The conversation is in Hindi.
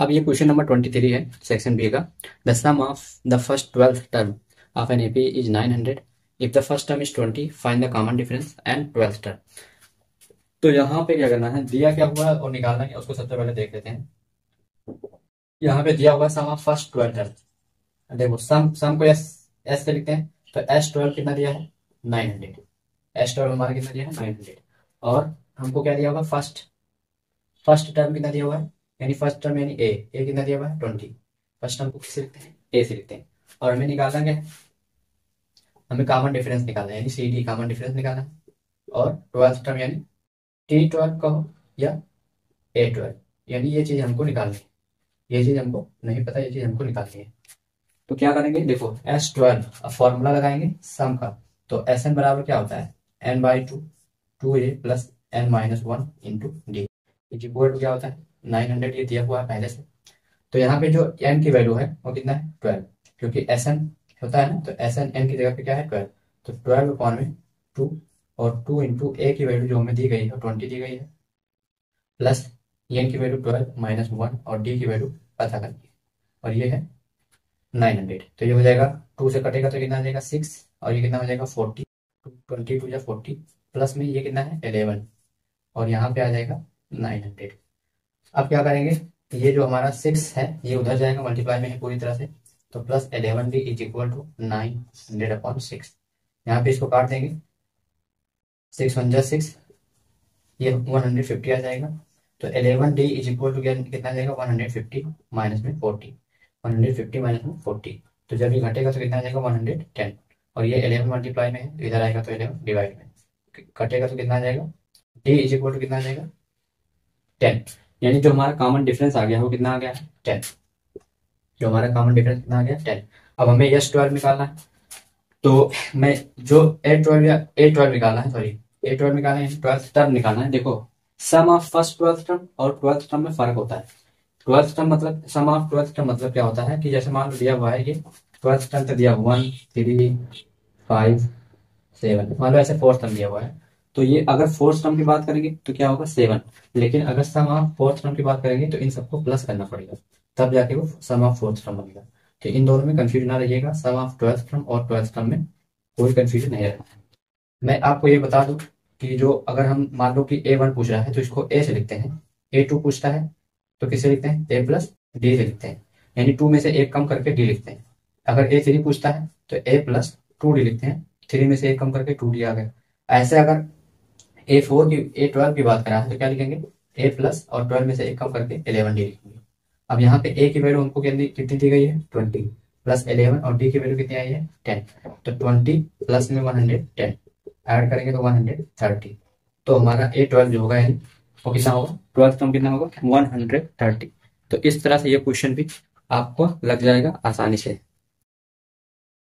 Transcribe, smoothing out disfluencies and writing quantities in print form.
अब ये क्वेश्चन नंबर 23 है सेक्शन बी का। The sum of the first 12th term of an AP is 900 if the first term is 20 find the common difference and 12th term. तो यहाँ पे क्या करना है, दिया क्या हुआ है और निकालना है उसको सबसे पहले देख लेते हैं। यहाँ पे दिया हुआ है सम ऑफ फर्स्ट 12 टर्म। देखो सम को एस एस से लिखते हैं, तो एस 12 कितना दिया है 900। एस 12 हमारा कितना दिया है 900। और हमको क्या दिया होगा फर्स्ट फर्स्ट टर्म कितना दिया हुआ है, यानी फर्स्ट टर्म यानी ए कितना दिया हुआ है 20। फर्स्ट टर्म को किससे लिखते हैं ए से लिखते हैं। और हमें निकालना क्या है, हमें कॉमन डिफरेंस निकालना है यानी सी डी कॉमन डिफरेंस निकालना है। और 12th टर्म यानी टी 12 कहो या ए 12, यानी ये चीज हमको निकालनी है। ये चीज हमको नहीं पता, ये चीज हमको निकालनी है। तो क्या करेंगे, देखो एस 12 अब फॉर्मूला लगाएंगे सम का। तो एस एन बराबर क्या होता है n by two, two a plus n minus one into d is equal to क्या होता है 900। ये दिया हुआ है पहले से। तो यहाँ पे जो एन की वैल्यू है वो कितना है 12, क्योंकि एस एन होता है ना, तो एस एन एन की जगह पे क्या है 12। तो 12 अपॉन में 2, और 2 इंटू ए की वैल्यू जो हमें दी गई है 20 दी गई है, प्लस एन की वैल्यू 12 माइनस 1 और डी की वैल्यू पता करनी है, और ये है 900। तो ये हो जाएगा 2 से कटेगा तो कितना आ जाएगा 6, और ये कितना हो जाएगा 40। 22 या 40 प्लस में ये कितना है 11, और यहाँ पे आ जाएगा 900। अब क्या करेंगे, ये जो हमारा 6 है ये उधर जाएगा, मल्टीप्लाई में है पूरी तरह से। तो plus 11 d is equal to 900 upon 6। यहाँ पे इसको काट देंगे, 6 1 जा 6, ये 150 आ जाएगा। तो 11 डी इज इक्वल टू कितना आ जाएगा 150 माइनस में 40, 150 माइनस में 40। तो जब ये घटेगा तो कितना आ जाएगा 110, और ये 11 मल्टीप्लाई में है, तो इधर आएगा तो 11 डिवाइड में कटेगा तो कितना आ जाएगा डी इज इक्वल टू कितना आ जाएगा 10। यानी जो हमारा कॉमन डिफरेंस आ गया वो कितना आ गया 10। जो हमारा कॉमन डिफरेंस कितना आ गया 10। अब हमें यस 12 निकालना है। तो मैं जो ए 12 या ए 12 निकालना है, सॉरी ए 12 निकालना है, 12th टर्म निकालना है। देखो सम ऑफ फर्स्ट 12th टर्म और 12th टर्म में फर्क होता है। 12th टर्म मतलब सम ऑफ 12th टर्म मतलब क्या होता है कि जैसे मान लो दिया हुआ है ये 12th टर्म तो दिया 1 3 5 7, मान लो ऐसे 4th टर्म दिया हुआ है। तो ये अगर 4th टर्म की बात करेंगे तो क्या होगा 7, लेकिन अगर सम ऑफ 4th टर्म की बात करेंगे तो इन सबको प्लस करना पड़ेगा, तब जाके वो सम ऑफ 4th टर्म बनेगा। तो इन दोनों में कंफ्यूजन ना रहिएगा, सम ऑफ 12th टर्म और 12th टर्म में कोई कंफ्यूजन नहीं रहता। मैं आपको ये बता दूं कि जो अगर हम मान लो कि A1 पूछ रहा है तो इसको ए से लिखते हैं, A2 पूछता है तो किससे लिखते हैं ए प्लस डी से लिखते हैं, यानी 2 में से एक कम करके डी लिखते हैं। अगर A3 पूछता है तो ए प्लस 2D लिखते हैं, 3 में से एक कम करके 2D आ गया। ऐसे अगर A12 की बात करा है तो क्या लिखेंगे ए प्लस और 12 में से एक कम करके 11D लिखेंगे। अब यहाँ पे ए की वैल्यू हमको कितनी दी गई है 20, प्लस 11 और डी की वैल्यू कितनी आई है 10। तो 20 प्लस में 110 ऐड करेंगे तो 130। तो हमारा A12 जो होगा यानी वो कितना होगा 12th टर्म कितना होगा 130। तो इस तरह से ये क्वेश्चन भी आपको लग जाएगा आसानी से।